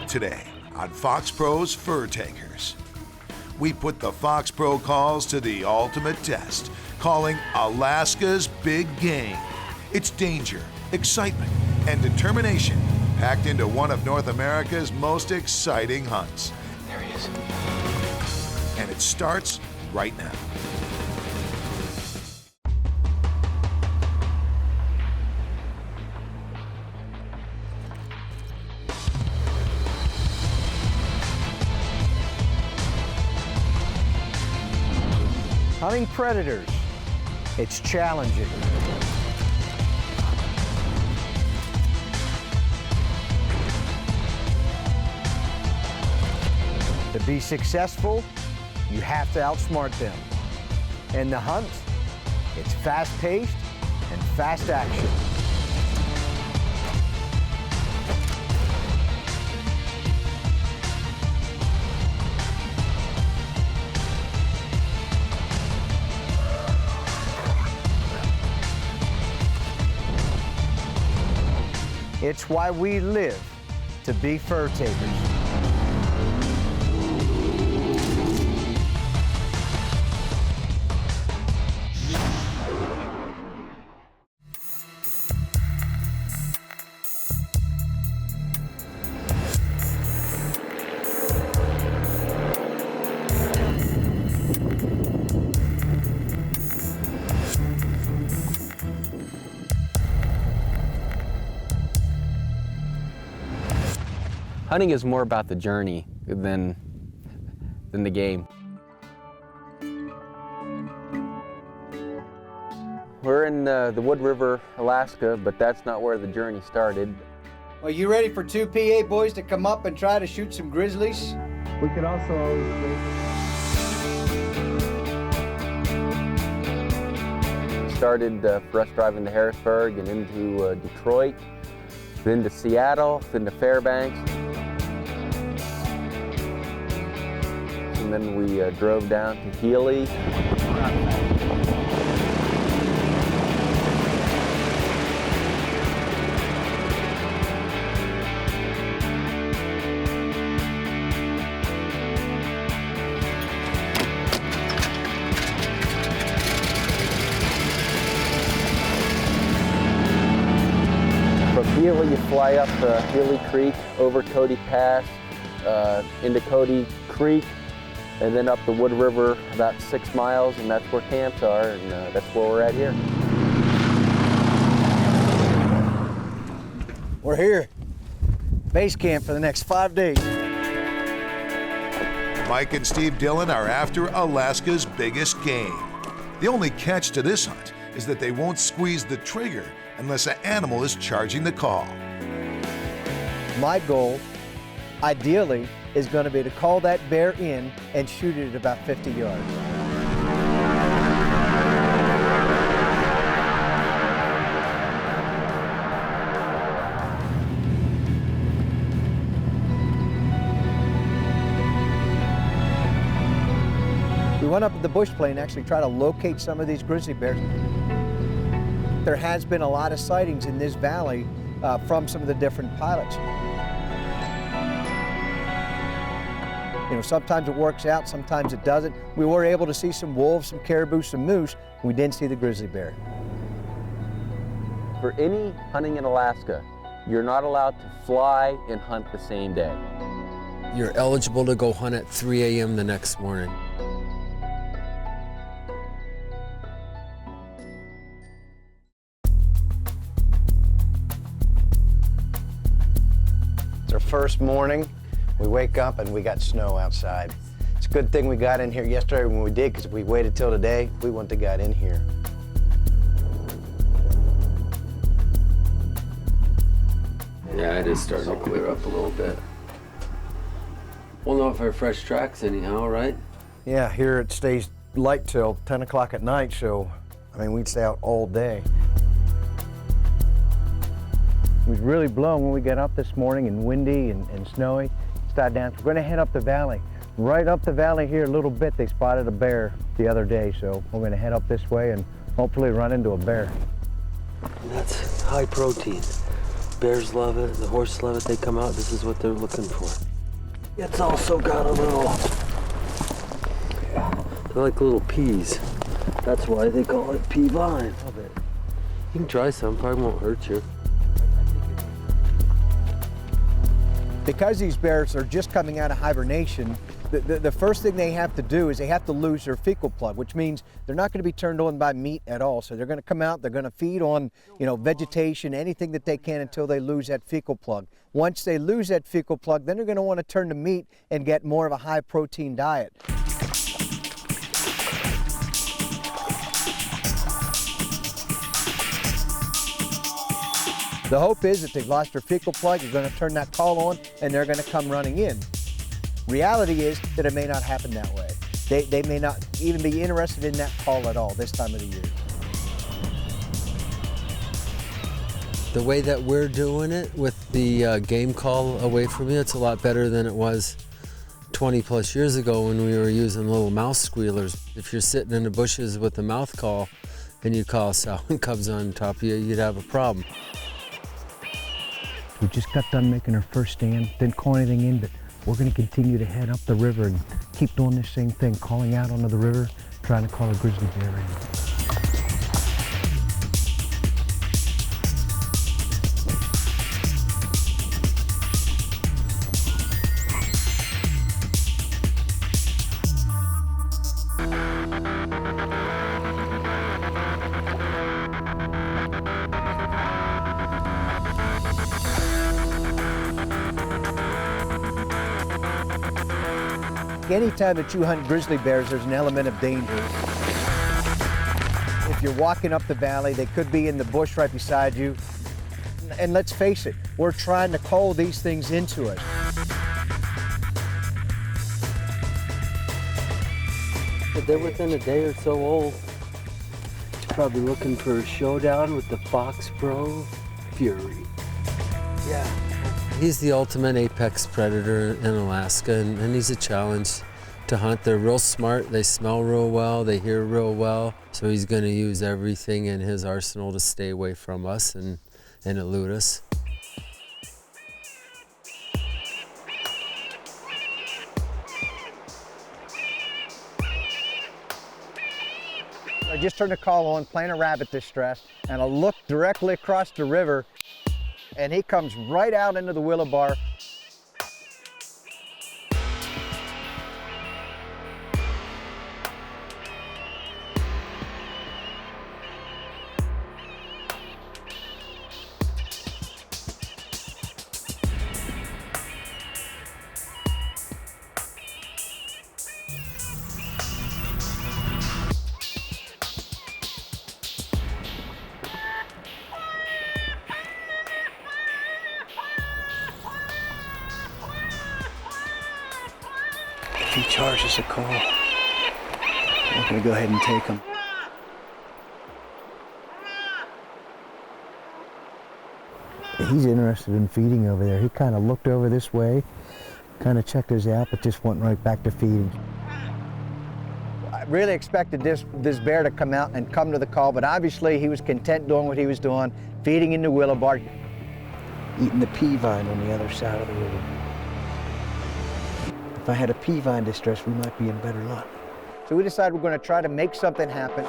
today on Foxpro's Furtakers. We put the Foxpro calls to the ultimate test, calling Alaska's big game. It's danger, excitement, and determination packed into one of North America's most exciting hunts. There he is. And it starts right now. Hunting predators, it's challenging. To be successful, you have to outsmart them. In the hunt, it's fast-paced and fast action. It's why we live to be fur takers. Hunting is more about the journey than the game. We're in the Wood River, Alaska, but that's not where the journey started. Are you ready for two PA boys to come up and try to shoot some grizzlies? We could also always Started for us driving to Harrisburg and into Detroit, then to Seattle, then to Fairbanks. And then we drove down to Healy. From Healy, you fly up Healy Creek, over Cody Pass, into Cody Creek, and then up the Wood River about 6 miles, and that's where camps are, and that's where we're at here. We're here. Base camp for the next 5 days. Mike and Steve Dillon are after Alaska's biggest game. The only catch to this hunt is that they won't squeeze the trigger unless an animal is charging the call. My goal, ideally, is going to be to call that bear in and shoot it at about 50 yards. We went up to the bush plane, actually try to locate some of these grizzly bears. There has been a lot of sightings in this valley from some of the different pilots. You know, sometimes it works out, sometimes it doesn't. We were able to see some wolves, some caribou, some moose. We didn't see the grizzly bear. For any hunting in Alaska, you're not allowed to fly and hunt the same day. You're eligible to go hunt at 3 a.m. the next morning. It's our first morning. We wake up and we got snow outside. It's a good thing we got in here yesterday when we did, because if we waited till today, we wouldn't have got in here. Yeah, it is starting to clear up a little bit. We'll know if our fresh tracks anyhow, right? Yeah, here it stays light till 10 o'clock at night, so, I mean, we'd stay out all day. It was really blowing when we got up this morning, and windy and snowy. Started down. We're going to head up the valley. Right up the valley here a little bit, they spotted a bear the other day, so we're going to head up this way and hopefully run into a bear. And that's high protein. Bears love it, the horses love it. They come out, this is what they're looking for. It's also got a little, they're like little peas. That's why they call it pea vine. Love it. You can try some, probably won't hurt you. Because these bears are just coming out of hibernation, the first thing they have to do is they have to lose their fecal plug, which means they're not going to be turned on by meat at all. So they're going to come out, they're going to feed on, vegetation, anything that they can until they lose that fecal plug. Once they lose that fecal plug, then they're going to want to turn to meat and get more of a high protein diet. The hope is that they've lost their fecal plug, you're going to turn that call on, and they're going to come running in. Reality is that it may not happen that way. They may not even be interested in that call at all this time of the year. The way that we're doing it with the game call away from you, it's a lot better than it was 20 plus years ago when we were using little mouse squealers. If you're sitting in the bushes with the mouth call and you call sow and cubs on top of you, you'd have a problem. We just got done making our first stand, didn't call anything in, but we're going to continue to head up the river and keep doing this same thing, calling out onto the river, trying to call a grizzly bear in. Anytime that you hunt grizzly bears, there's an element of danger. If you're walking up the valley, they could be in the bush right beside you. And let's face it, we're trying to call these things into us. But they're within a day or so old. You're probably looking for a showdown with the Foxpro Fury. Yeah. He's the ultimate apex predator in Alaska, and he's a challenge to hunt. They're real smart, they smell real well, they hear real well, so he's going to use everything in his arsenal to stay away from us and elude us. I just turned the call on, playing a rabbit distress, and I look directly across the river, and he comes right out into the willow bar. If he charges a call, I'm gonna go ahead and take him. He's interested in feeding over there. He kind of looked over this way, kind of checked us out, but just went right back to feeding. I really expected this bear to come out and come to the call, but obviously he was content doing what he was doing, feeding in the willow bar. Eating the pea vine on the other side of the river. If I had a pea vine distress, we might be in better luck. So we decided we're going to try to make something happen.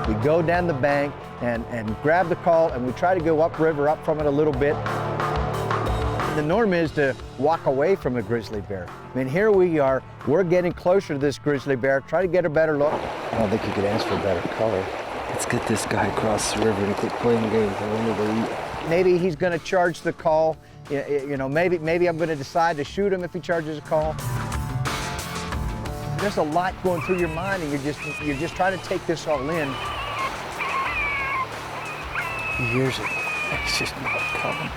We go down the bank and grab the call, and we try to go upriver, up from it a little bit. The norm is to walk away from a grizzly bear. I mean, here we are, we're getting closer to this grizzly bear, try to get a better look. I don't think you could ask for a better color. Let's get this guy across the river and quit playing games. I want him to eat. Maybe he's going to charge the call. You know, maybe I'm going to decide to shoot him if he charges a call. There's a lot going through your mind, and you're just trying to take this all in. He hears it. It's just not coming.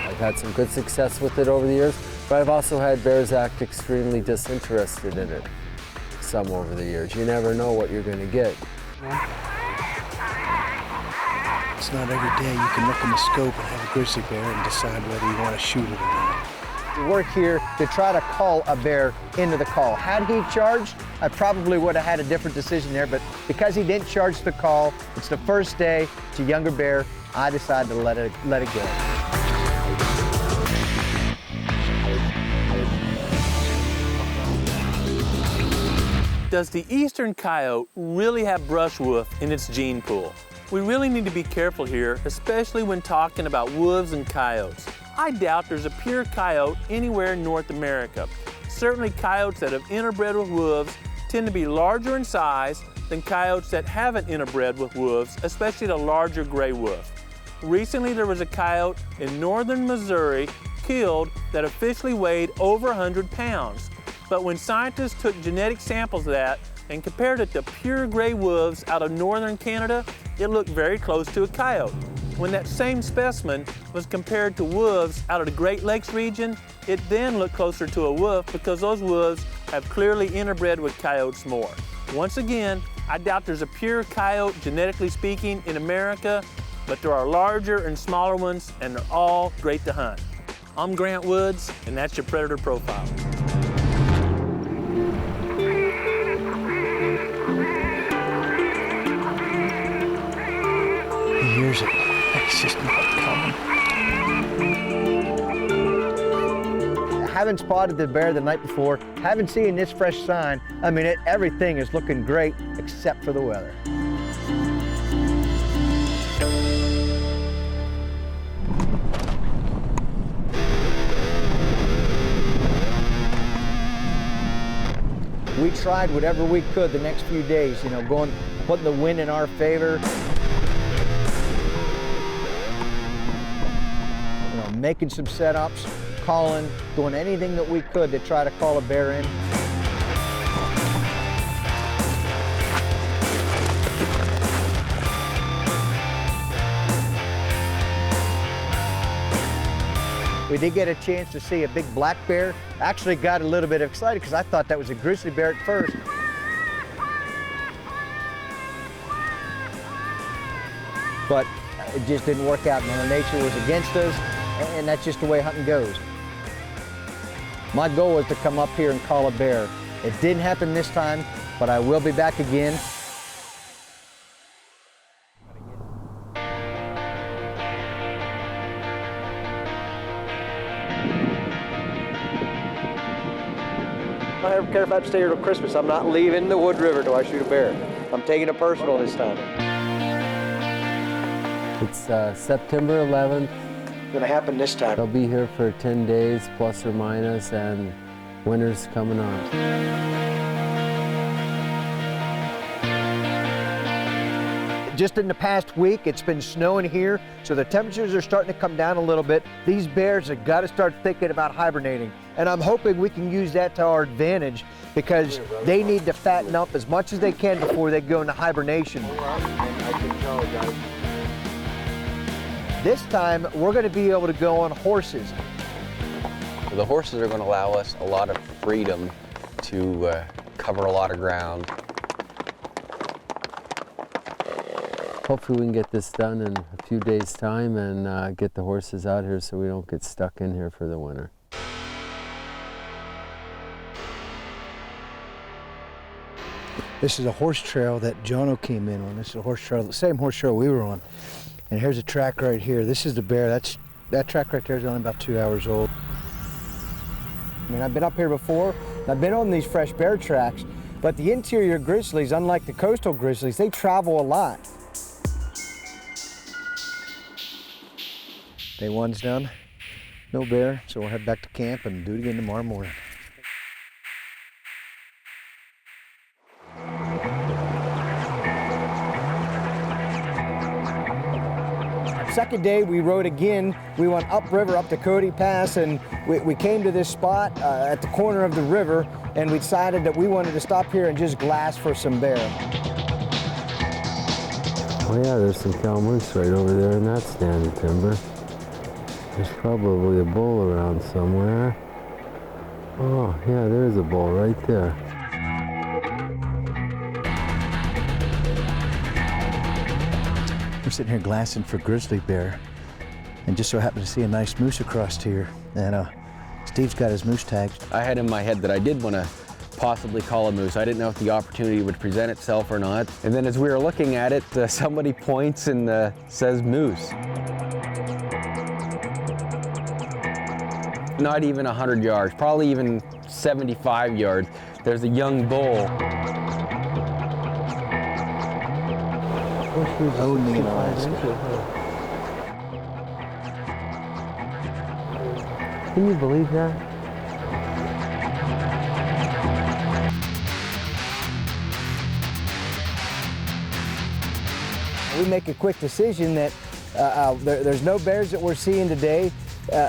I've had some good success with it over the years, but I've also had bears act extremely disinterested in it. Some over the years. You never know what you're going to get. It's not every day you can look in the scope and have a grizzly bear and decide whether you want to shoot it or not. We're here to try to call a bear into the call. Had he charged, I probably would have had a different decision there, but because he didn't charge the call, it's the first day, it's a younger bear, I decided to let it go. Does the eastern coyote really have brush wolf in its gene pool? We really need to be careful here, especially when talking about wolves and coyotes. I doubt there's a pure coyote anywhere in North America. Certainly coyotes that have interbred with wolves tend to be larger in size than coyotes that haven't interbred with wolves, especially the larger gray wolf. Recently there was a coyote in northern Missouri killed that officially weighed over 100 pounds. But when scientists took genetic samples of that and compared it to pure gray wolves out of northern Canada, it looked very close to a coyote. When that same specimen was compared to wolves out of the Great Lakes region, it then looked closer to a wolf because those wolves have clearly interbred with coyotes more. Once again, I doubt there's a pure coyote, genetically speaking, in America, but there are larger and smaller ones, and they're all great to hunt. I'm Grant Woods, and that's your Predator Profile. Here's it. It's just not coming. Haven't spotted the bear the night before. Haven't seen this fresh sign. I mean, everything is looking great except for the weather. We tried whatever we could the next few days, you know, putting the wind in our favor. Making some setups, calling, doing anything that we could to try to call a bear in. We did get a chance to see a big black bear. Actually got a little bit excited because I thought that was a grizzly bear at first. But it just didn't work out. Mother Nature was against us. And that's just the way hunting goes. My goal was to come up here and call a bear. It didn't happen this time, but I will be back again. I don't care if I have to stay here till Christmas. I'm not leaving the Wood River till I shoot a bear. I'm taking it personal this time. It's September 11th. Gonna happen this time. They'll be here for 10 days, plus or minus, and winter's coming on. Just in the past week, it's been snowing here, so the temperatures are starting to come down a little bit. These bears have got to start thinking about hibernating, and I'm hoping we can use that to our advantage because they need to fatten up as much as they can before they go into hibernation. This time, we're going to be able to go on horses. The horses are going to allow us a lot of freedom to cover a lot of ground. Hopefully we can get this done in a few days' time and get the horses out here so we don't get stuck in here for the winter. This is a horse trail that Jono came in on. This is a horse trail, the same horse trail we were on. And here's a track right here. This is the bear. That track right there is only about 2 hours old. I mean, I've been up here before. I've been on these fresh bear tracks, but the interior grizzlies, unlike the coastal grizzlies, they travel a lot. Day one's done. No bear, so we'll head back to camp and do it again tomorrow morning. Second day, we rode again. We went upriver up to Cody Pass, and we came to this spot at the corner of the river, and we decided that we wanted to stop here and just glass for some bear. Oh yeah, there's some cow moose right over there in that standing timber. There's probably a bull around somewhere. Oh yeah, there's a bull right there. We're sitting here glassing for grizzly bear, and just so happened to see a nice moose across here. And Steve's got his moose tags. I had in my head that I did want to possibly call a moose. I didn't know if the opportunity would present itself or not. And then as we were looking at it, somebody points and says moose. Not even 100 yards, probably even 75 yards. There's a young bull. Can you believe that? We make a quick decision that there's no bears that we're seeing today.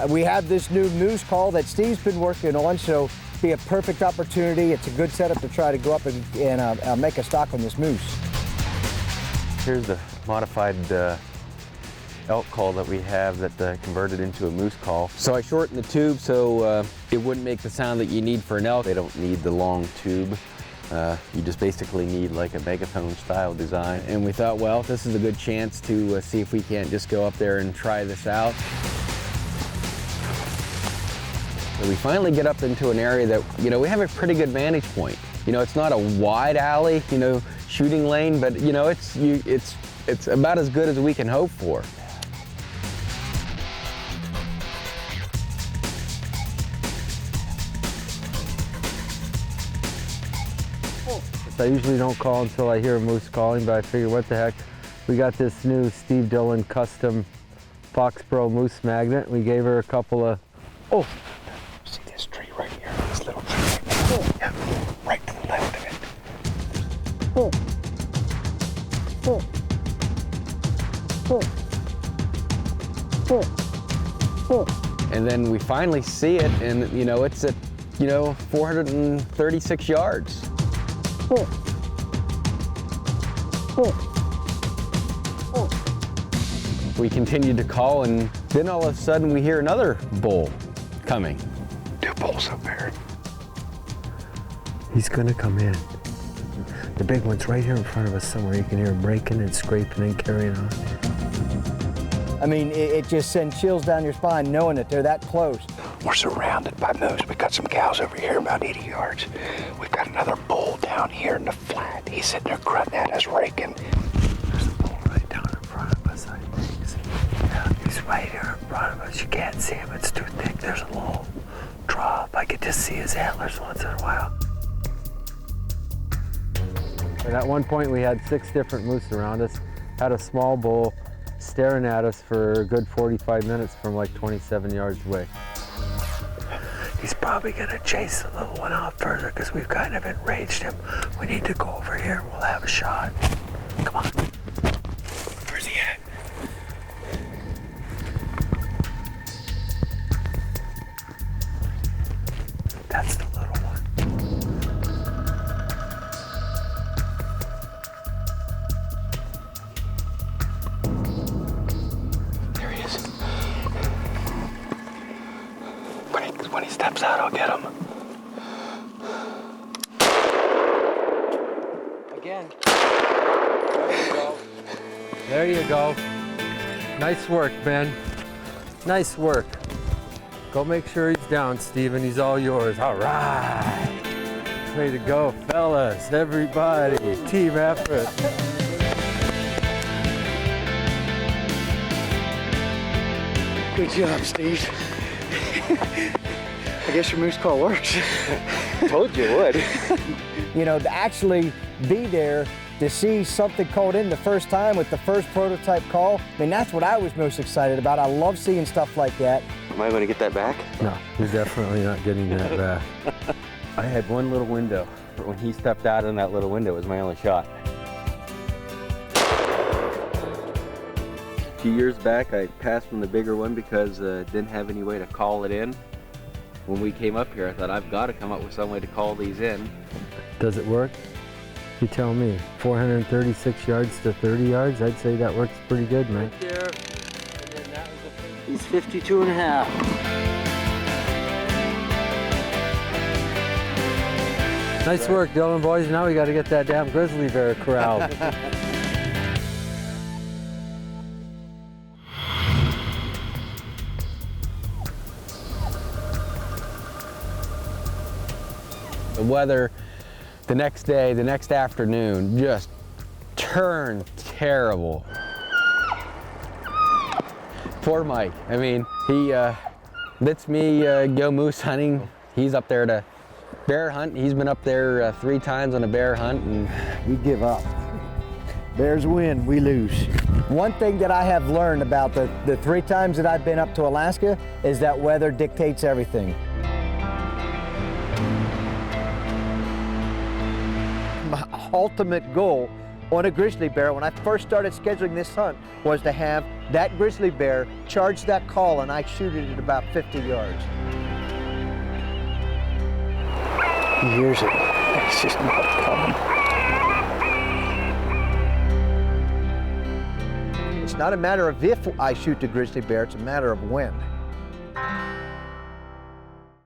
We have this new moose call that Steve's been working on, so it'll be a perfect opportunity. It's a good setup to try to go up and make a stock on this moose. Here's the modified elk call that we have that converted into a moose call. So I shortened the tube so it wouldn't make the sound that you need for an elk. They don't need the long tube. You just basically need like a megaphone style design. And we thought, well, this is a good chance to see if we can't just go up there and try this out. And we finally get up into an area that, you know, we have a pretty good vantage point. You know, it's not a wide alley, you know, shooting lane, but you know, it's about as good as we can hope for. I usually don't call until I hear a moose calling, but I figured what the heck. We got this new Steve Dillon custom Foxpro moose magnet. We gave her a couple of, oh, see this tree right here, this little tree right there. Oh. Yeah, right to the left of it. Oh. Oh. Oh. Oh. And then we finally see it, and you know, it's at, you know, 436 yards. Oh. Oh. Oh. We continued to call, and then all of a sudden we hear another bull coming. Two bulls up there. He's gonna come in. The big one's right here in front of us somewhere. You can hear him breaking and scraping and carrying on. I mean, it just sends chills down your spine knowing that they're that close. We're surrounded by moose. We got some cows over here about 80 yards. We've got another bull down here in the flat. He's sitting there grunting at us, raking. There's a bull right down in front of us, I think. Yeah, he's right here in front of us. You can't see him, it's too thick. There's a little drop. I could just see his antlers once in a while. And at one point we had 6 different moose around us, had a small bull staring at us for a good 45 minutes from like 27 yards away. He's probably gonna chase the little one out further because we've kind of enraged him. We need to go over here and we'll have a shot. Come on. Where's he at? That's the little one. There he is. When he steps out, I'll get him. Again. There you go. There you go. Nice work, Ben. Nice work. Go make sure he's down, Steven. He's all yours. All right. Way to go, fellas. Everybody. Team effort. Good job, Steve. I guess your moose call works. Told you it would. You know, to actually be there to see something called in the first time with the first prototype call, I mean, that's what I was most excited about. I love seeing stuff like that. Am I going to get that back? No, you're definitely not getting that back. I had one little window. When he stepped out in that little window, it was my only shot. A few years back, I passed from the bigger one because didn't have any way to call it in. When we came up here, I thought, I've got to come up with some way to call these in. Does it work? You tell me. 436 yards to 30 yards, I'd say that works pretty good, man. Right there, and then that was he's 52 and a half. Nice work, Dillon boys. Now we got to get that damn grizzly bear corralled. The weather the next day, the next afternoon, just turned terrible. Poor Mike. I mean, he lets me go moose hunting. He's up there to bear hunt. He's been up there 3 times on a bear hunt, and We give up. Bears win, we lose. One thing that I have learned about the 3 times that I've been up to Alaska is that weather dictates everything. My ultimate goal on a grizzly bear, when I first started scheduling this hunt, was to have that grizzly bear charge that call and I shoot it at about 50 yards. He hears it. It's just not coming. It's not a matter of if I shoot the grizzly bear, it's a matter of when.